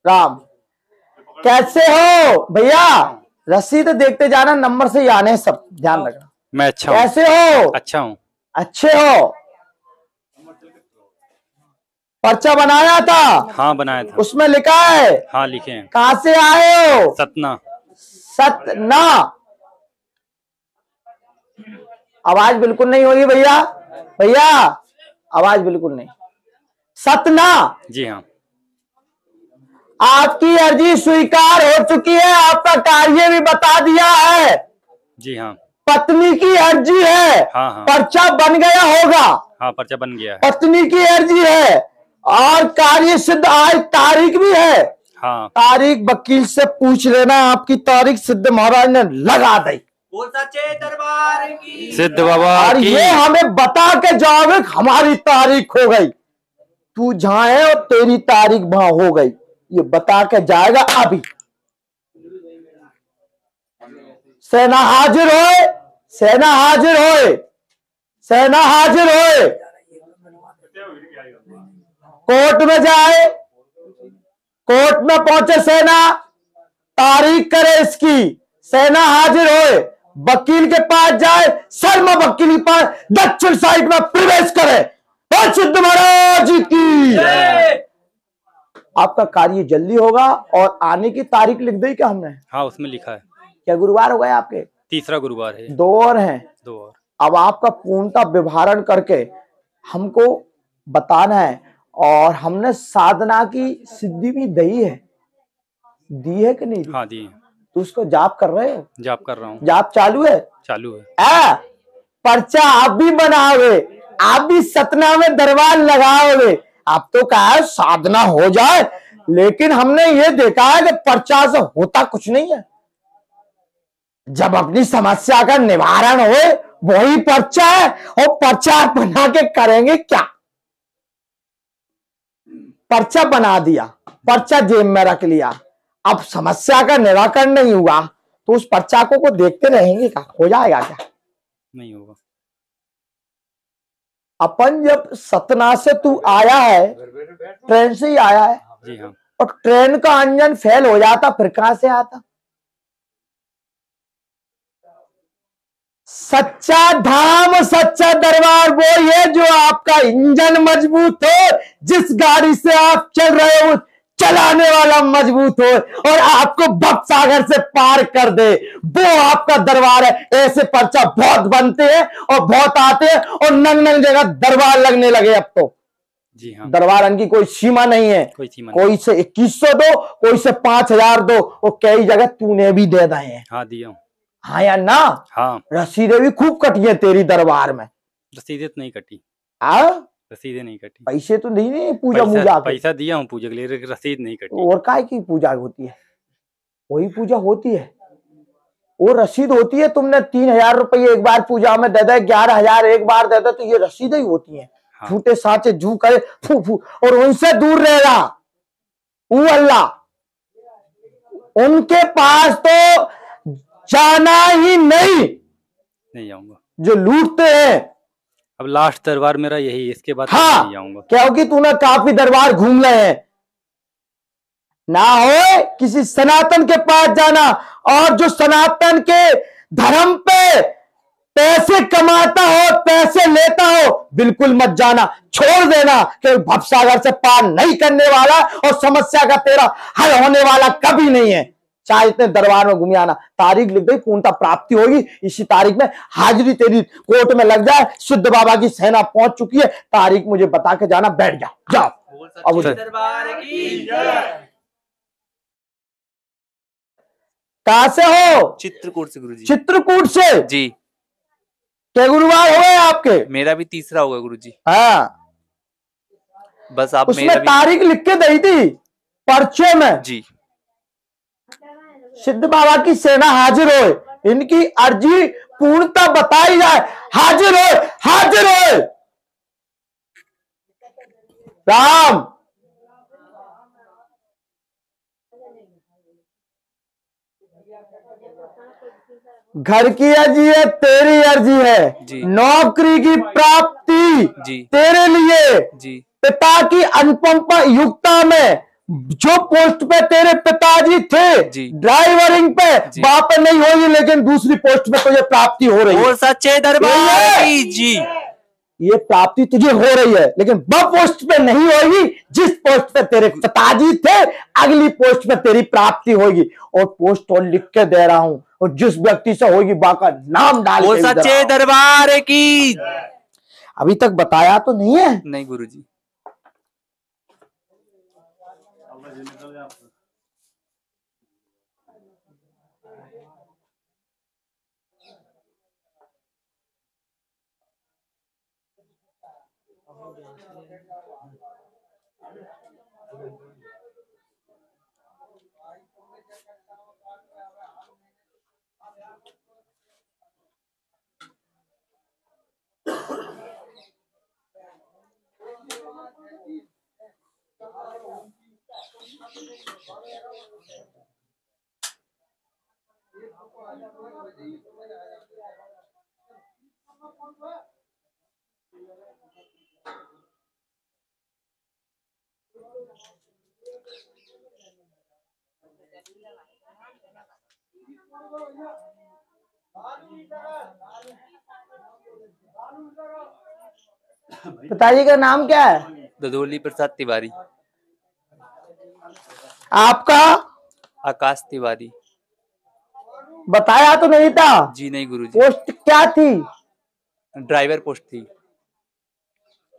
राम। कैसे हो भैया? रसीद देखते जाना, नंबर से ही आने हैं सब, ध्यान रखना। मैं अच्छा हूँ। कैसे हो? अच्छा हूँ। अच्छे हो? पर्चा बनाया था? हाँ बनाया था। उसमें लिखा है? हाँ लिखे हैं। कहाँ से आए हो? सतना। सतना। आवाज बिल्कुल नहीं होगी भैया, भैया आवाज बिल्कुल नहीं। सतना। जी हाँ। आपकी अर्जी स्वीकार हो चुकी है, आपका कार्य भी बता दिया है। जी हाँ। पत्नी की अर्जी है। हाँ हाँ। पर्चा बन गया होगा। हाँ पर्चा बन गया है। पत्नी की अर्जी है और कार्य सिद्ध, आज तारीख भी है। हाँ तारीख वकील से पूछ लेना, आपकी तारीख सिद्ध महाराज ने लगा दी। सच्चे दरबार की सिद्ध बाबा और की। ये हमें बता के जाओगे हमारी तारीख हो गई, तू जहां है और तेरी तारीख वहां हो गई, ये बता के जाएगा अभी। सेना हाजिर होए, सेना हाजिर होए, सेना हाजिर होए। कोर्ट में जाए, कोर्ट में पहुंचे सेना, तारीख करे इसकी, सेना हाजिर होए। वकील के पास जाए, शर्मा वकील के पास दक्षिण साइड में प्रवेश करे। बोल सिद्ध महाराज की। आपका कार्य जल्दी होगा। और आने की तारीख लिख दी क्या हमने? हाँ उसमें लिखा है। क्या गुरुवार हो गए आपके? तीसरा गुरुवार है। 2 और हैं। 2 और। अब आपका पूर्णता विवरण करके हमको बताना है। और हमने साधना की सिद्धि भी दी है, दी है कि नहीं दी? हाँ दी है। तो उसको जाप कर रहे हो? जाप कर रहा हूँ। जाप चालू है? चालू है। पर्चा आप भी बनाओगे, आप भी सतना में दरबार लगाओगे। आप तो कहा है साधना हो जाए, लेकिन हमने ये देखा है कि पर्चा से होता कुछ नहीं है। जब अपनी समस्या का निवारण हो वही पर्चा है, और पर्चा बना के करेंगे क्या? पर्चा बना दिया, पर्चा जेब में रख लिया, अब समस्या का निराकरण नहीं हुआ तो उस पर्चा को देखते रहेंगे क्या? हो जाएगा क्या? नहीं होगा। अपन जब सतना से तू आया है, ट्रेन से ही आया है। जी हाँ। और ट्रेन का इंजन फेल हो जाता फिर कहां से आता? सच्चा धाम, सच्चा दरबार वो ये जो आपका इंजन मजबूत हो, जिस गाड़ी से आप चल रहे हो चलाने वाला मजबूत हो और आपको भक्त सागर से पार कर दे, वो आपका दरबार है। ऐसे पर्चा बहुत बनते हैं और बहुत आते हैं और नंग नंग जगह दरबार लगने लगे अब तो। जी हाँ। दरबार की कोई सीमा नहीं है। कोई सीमा कोई से 2100 दो, कोई से 5000 दो, और कई जगह तूने भी दे दिए हैं। हाँ दिया हूँ। हाँ या ना? हाँ। रसीदें भी खूब कटी है तेरी दरबार में। रसीदें तो नहीं कटी। रसीदें नहीं कटी। पैसे तो नहीं पूजा मूजा पैसा दिया हूँ पूजा के लिए, रसीद नहीं कटी। और काय की पूजा होती है? वही पूजा होती है, वो रसीद होती है। तुमने 3000 रुपये एक बार पूजा में दे दे, 11000 एक बार दे दे, तो ये रसीदें ही होती है। हाँ। झूठे साचे झू करे फू फू, और उनसे दूर रहेगा वो अल्लाह। उनके पास तो जाना ही नहीं जाऊंगा। जो लूटते हैं। अब लास्ट दरबार मेरा यही, इसके बाद हाँ, नहीं जाऊंगा। क्योंकि तूने काफी दरबार घूम रहे हैं। ना हो किसी सनातन के पास जाना, और जो सनातन के धर्म पे पैसे कमाता हो, पैसे लेता हो, बिल्कुल मत जाना, छोड़ देना कि भवसागर से पार नहीं करने वाला और समस्या का तेरा हल होने वाला कभी नहीं है। चाहे इतने दरबार में घूम आना। तारीख लिख गई, पूर्णता प्राप्ति होगी इसी तारीख में। हाजिरी तेरी कोर्ट में लग जाए, सिद्ध बाबा की सेना पहुंच चुकी है, तारीख मुझे बता के जाना। बैठ जाओ, जाओ। अब दरबार की कहां से हो? चित्रकूट से गुरुजी। चित्रकूट से जी। क्या गुरुवार हो गए आपके? मेरा भी तीसरा होगा गुरुजी। हाँ, बस आप उसमें तारीख लिख के दी थी पर्चे में जी। सिद्ध बाबा की सेना हाजिर हो, इनकी अर्जी पूर्णता बताई जाए। हाजिर हो, हाजिर हो। राम। घर की अर्जी है, तेरी अर्जी है जी। नौकरी की प्राप्ति जी। तेरे लिए जी। पिता की अनुपम युक्ता में जो पोस्ट पे तेरे पिताजी थे जी। ड्राइवरिंग पे, जी। वहां पे नहीं होगी, लेकिन दूसरी पोस्ट पे तुझे प्राप्ति हो रही है। और सच्चे दरबार की जी। ये प्राप्ति तुझे हो रही है, लेकिन वह पोस्ट पे नहीं होगी जिस पोस्ट पे तेरे पिताजी थे। अगली पोस्ट पे तेरी प्राप्ति होगी, और पोस्ट और लिख के दे रहा हूं, और जिस व्यक्ति से होगी बाका नाम डाल और के भी दे रहा सच्चे हूं। दरबार की। अभी तक बताया तो नहीं है? नहीं गुरुजी। पिताजी का नाम क्या है? ददोली प्रसाद तिवारी। आपका? आकाश तिवारी। बताया तो नहीं था? जी नहीं गुरुजी। पोस्ट क्या थी? ड्राइवर पोस्ट थी।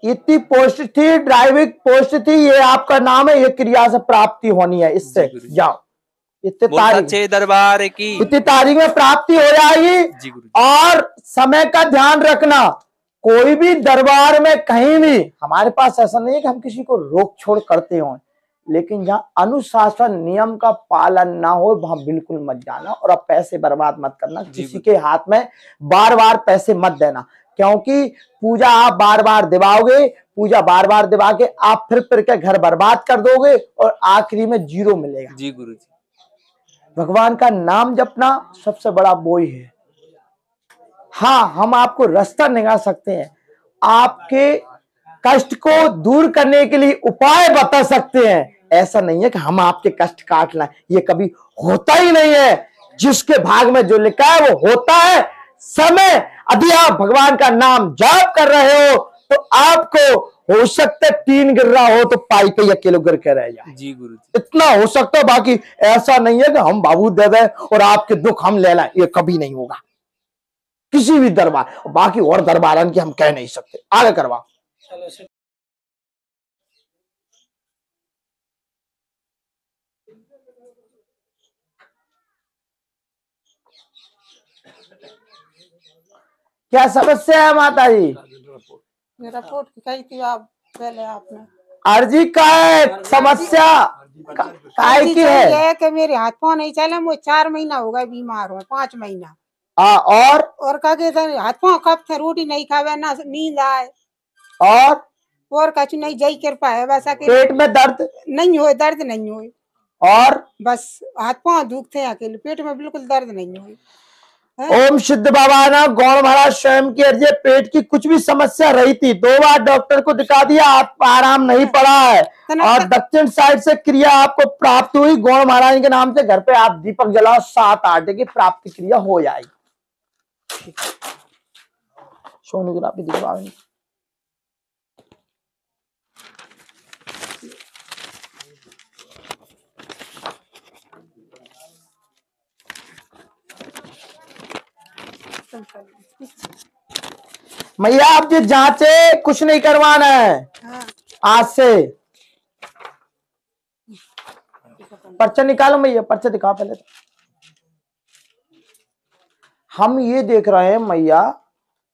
इतनी पोस्ट थी, ड्राइविंग पोस्ट थी, ये आपका नाम है, ये क्रिया से प्राप्ति होनी है, इससे जाओ। इतने तारीख, सच्चे दरबार की। इतनी तारीख में प्राप्ति हो जाएगी। जी गुरुजी। और समय का ध्यान रखना, कोई भी दरबार में कहीं भी, हमारे पास ऐसा नहीं है कि हम किसी को रोक छोड़ करते हो, लेकिन जहाँ अनुशासन नियम का पालन ना हो वहां बिल्कुल मत जाना, और अब पैसे बर्बाद मत करना, किसी के हाथ में बार बार पैसे मत देना, क्योंकि पूजा आप बार बार दिवाओगे, पूजा बार बार दिवा के आप फिर के घर बर्बाद कर दोगे, और आखिरी में जीरो मिलेगा। जी गुरुजी। भगवान का नाम जपना सबसे बड़ा वो ही है। हाँ, हम आपको रास्ता निकाल सकते हैं, आपके कष्ट को दूर करने के लिए उपाय बता सकते हैं। ऐसा नहीं है कि हम आपके कष्ट काट लाएं, ये कभी होता ही नहीं है। जिसके भाग में जो लिखा है वो होता है। समय यदि आप भगवान का नाम जाप कर रहे हो तो आपको हो सकता है 3 गिर रहा हो तो पाई पे अकेले गिर के रह जाए। जी गुरुजी। इतना हो सकता है, बाकी ऐसा नहीं है कि हम बाबू दे दें और आपके दुख हम ले लाएं, ये कभी नहीं होगा किसी भी दरबार। बाकी और दरबारन की हम कह नहीं सकते। आगे करवा। क्या समस्या है माता जी? मेरा रिपोर्ट दिखाई थी आप पहले आपने। अर्जी का है, समस्या काय की है? कि मेरे हाथ पाँव नहीं चले, मुझे 4 महीना हो गए बीमार हुए, 5 महीना। और का कहते हाथ पाँव कब थे, रोटी नहीं खावे, ना नींद आए, और कछ नहीं, जय कृपा है। वैसा पेट में दर्द नहीं हो, दर्द नहीं हो, और बस हाथ पाँव दुखते हैं अकेले, पेट में बिल्कुल दर्द नहीं हुई। ओम सिद्ध बाबा ना गौड़ महाराज स्वयं की अर्जी, पेट की कुछ भी समस्या रही थी, 2 बार डॉक्टर को दिखा दिया, आप आराम नहीं पड़ा है, और दक्षिण साइड से क्रिया आपको प्राप्त हुई। गौड़ महाराज के नाम से घर पे आप दीपक जलाओ, 7 आटे की प्राप्ति क्रिया हो जाएगी। सोनोग्राफी दिखवाओ। मैया आप जो जांचे कुछ नहीं करवाना है। आज से पर्चा निकालो मैया, पर्चा दिखाओ पहले तो। हम ये देख रहे हैं मैया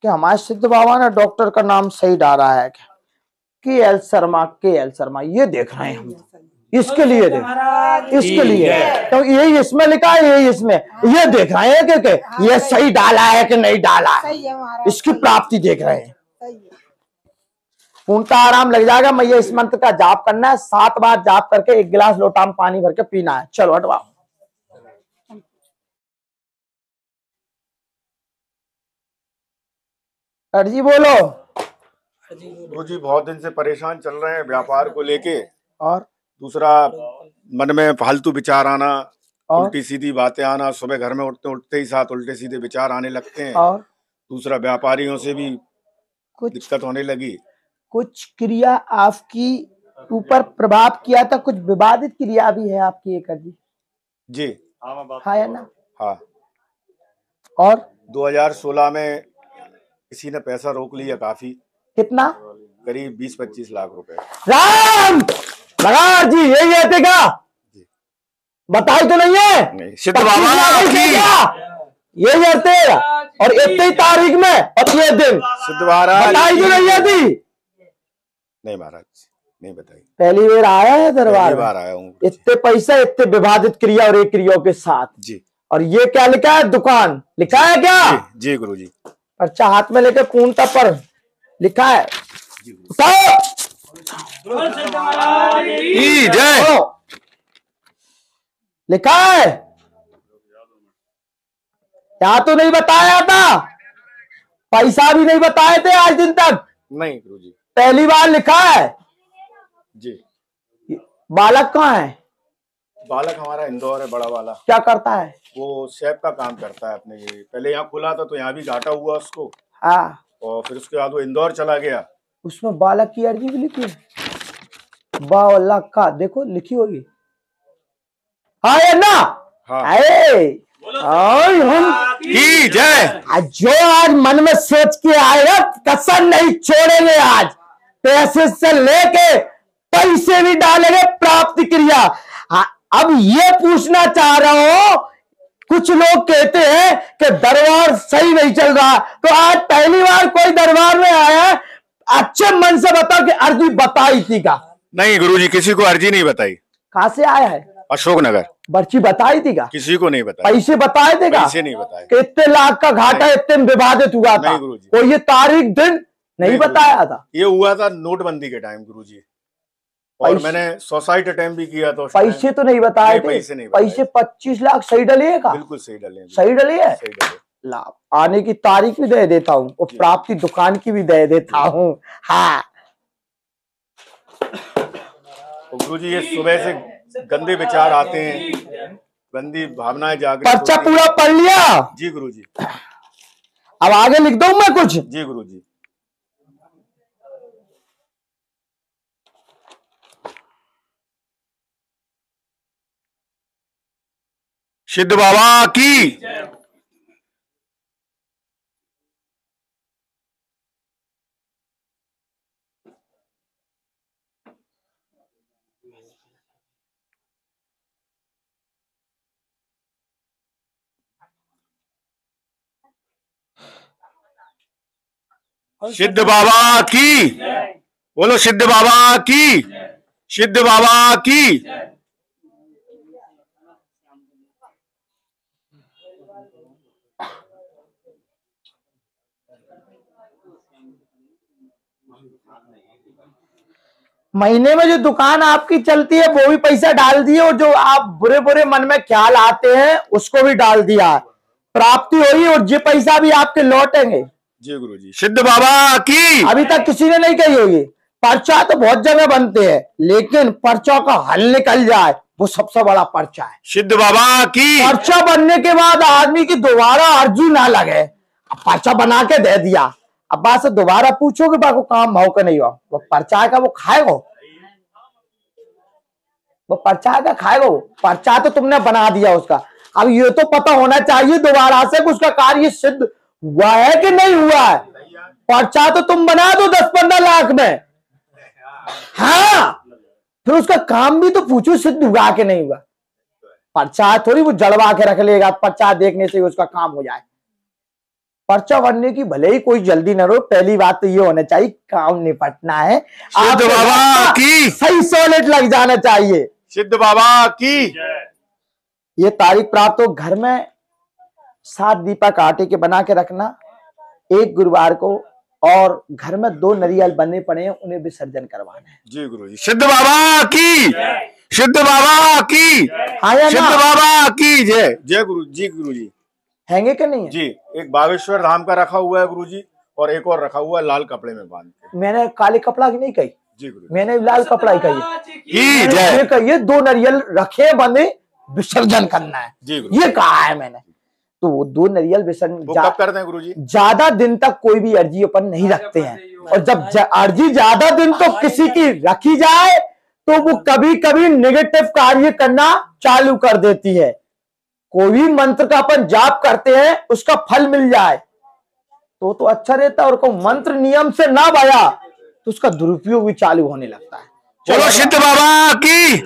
कि हमारे सिद्ध बाबा ने डॉक्टर का नाम सही डाला है, के.एल. शर्मा, के.एल. शर्मा, ये देख रहे हैं हम। इसके लिए इसके लिए तो यही इसमें लिखा है, यही इसमें ये देख रहे हैं कि ये सही डाला है कि नहीं डाला है, इसकी प्राप्ति देख रहे हैं। पूर्णता आराम लग जाएगा मैया। इस मंत्र का जाप करना है, 7 बार जाप करके 1 गिलास लोटा में पानी भर के पीना है। चलो हटवाओ। अर्जी बोलो। जी बहुत दिन से परेशान चल रहे हैं व्यापार को लेके, और दूसरा मन में फालतू विचार आना, और उल्टी सीधी बातें आना, सुबह घर में उठते उठते ही साथ उल्टे सीधे विचार आने लगते हैं। और दूसरा व्यापारियों से भी कुछ दिक्कत होने लगी। कुछ क्रिया आपकी ऊपर प्रभाव किया था, कुछ विवादित क्रिया भी है आपकी एक जी? जी हाँ या ना? हाँ। और 2016 में किसी ने पैसा रोक लिया, काफी, कितना? करीब 20-25 लाख रुपए। राम लगा जी, यही रहते का बताई तो नहीं है? नहीं, सिद्ध 25 बाबा लाख की की यही रहते और इतनी तारीख में और ये दिन सिद्ध महाराज बताई तो नहीं है थी? नहीं महाराज, नहीं बताई। पहली बार आया है दरबार पहली में? बार आया हूँ। इतने पैसा, इतने विवादित क्रिया और एक क्रियाओं के साथ जी। और ये क्या लिखा है? दुकान लिखा है क्या? जी गुरु जी। पर्चा हाथ में लेकर पूर्णता पर लिखा है। जय लिखा है, क्या तो नहीं बताया था? पैसा भी नहीं बताए थे आज दिन तक? नहीं गुरु जी, पहली बार लिखा है जी। बालक कहाँ है? बालक हमारा इंदौर है, बड़ा वाला। क्या करता है? वो शेफ का काम करता है अपने। ये पहले यहाँ खुला था तो यहाँ भी घाटा हुआ उसको, हाँ, और फिर उसके बाद वो इंदौर चला गया। उसमें बालक की अर्जी भी लिखी है, 52 लाख का, देखो लिखी होगी। हाँ या ना? हाँ। हम की जय। जो आज मन में सोच के आए, कसर नहीं छोड़ेंगे। आज पैसे से लेके पैसे भी डालेंगे, प्राप्ति क्रिया। अब ये पूछना चाह रहा हूं, कुछ लोग कहते हैं कि दरबार सही नहीं चल रहा, तो आज पहली बार कोई दरबार में आया है, अच्छे मन से बताओ कि अर्जी बताई थी का? नहीं गुरुजी, किसी को अर्जी नहीं बताई। कहां से आया है? अशोकनगर। पर्ची बताई थी का? किसी को नहीं बताई। पैसे बताए थे का? पैसे नहीं बताए। कि इतने लाख का घाटा, इतने विवादित हुआ था, नहीं गुरुजी। कोई ये तारीख दिन नहीं बताया था? ये हुआ था नोटबंदी के टाइम गुरुजी, और मैंने सुसाइड अटेम्प्ट भी किया था। पैसे तो नहीं बताए थे? पैसे नहीं बताए। पैसे 25 लाख सही डले का? बिल्कुल सही डले। सही डली है। सही डले। लाभ आने की तारीख भी दे देता हूँ और प्राप्ति दुकान की भी दे देता हूँ। हाँ गुरुजी, ये सुबह से गंदे विचार आते हैं, गंदी भावनाएं जागृत पर्चा होती हैं। पूरा पढ़ लिया? जी गुरुजी। अब आगे लिख दूं मैं कुछ? जी गुरुजी। सिद्ध बाबा की। सिद्ध बाबा की। बोलो सिद्ध बाबा की। सिद्ध बाबा की। महीने में जो दुकान आपकी चलती है वो भी पैसा डाल दिए, और जो आप बुरे बुरे मन में ख्याल आते हैं उसको भी डाल दिया। प्राप्ति हुई और ये पैसा भी आपके लौटेंगे। जी गुरुजी। सिद्ध बाबा की। अभी तक किसी ने नहीं कही होगी। पर्चा तो बहुत जगह बनते हैं, लेकिन पर्चा का हल निकल जाए वो सबसे बड़ा पर्चा है। सिद्ध बाबा की। पर्चा बनने के बाद आदमी की दोबारा अर्जी ना लगे। पर्चा बना के दे दिया, अब बात से दोबारा पूछोगे बाको काम भाव का नहीं हुआ, वो पर्चा का वो खाएगा, वो पर्चा का खाएगा। वो पर्चा तो तुमने बना दिया उसका, अब ये तो पता होना चाहिए दोबारा से उसका कार्य सिद्ध हुआ है कि नहीं हुआ है। पर्चा तो तुम बना दो 10-15 लाख में, हाँ, फिर उसका काम भी तो पूछो सिद्ध हुआ कि नहीं हुआ। पर्चा थोड़ी वो जड़वा के रख लेगा, पर्चा देखने से उसका काम हो जाए। पर्चा बनने की भले ही कोई जल्दी न रहो, पहली बात तो ये होना चाहिए काम निपटना है, सिद्ध बाबा की। सही सॉलिड लग जाना चाहिए। सिद्ध बाबा की। ये तारीख प्राप्त हो, घर में 7 दीपक आटे के बना के रखना, एक गुरुवार को, और घर में 2 नरियल बने पड़े हैं, उन्हें विसर्जन करवाना है। जी गुरुजी। सिद्ध बाबा की। सिद्ध बाबा की। हाँ या सिद्ध ना? बाबा की जय। जय गुरु जी। गुरुजी हैंगे कि नहीं है? जी। एक बागेश्वर धाम का रखा हुआ है गुरुजी, और एक और रखा हुआ है लाल कपड़े में बांध के। मैंने काले कपड़ा की नहीं कही, जी गुरु मैंने लाल कपड़ा ही जी जय। ये कहिए 2 नारियल रखे बंदे विसर्जन करना है, जी गुरु ये कहा है मैंने। तो वो 2 नारियल विसर्जन वो कब करते हैं गुरु जी? ज्यादा दिन तक कोई भी अर्जी अपन नहीं रखते हैं, और जब अर्जी ज्यादा दिन तो किसी की रखी जाए तो वो कभी कभी नेगेटिव कार्य करना चालू कर देती है। कोई भी मंत्र का अपन जाप करते हैं उसका फल मिल जाए तो अच्छा रहता है, और को मंत्र नियम से ना बया तो उसका दुरुपयोग भी चालू होने लगता है। चलो सिद्ध बाबा की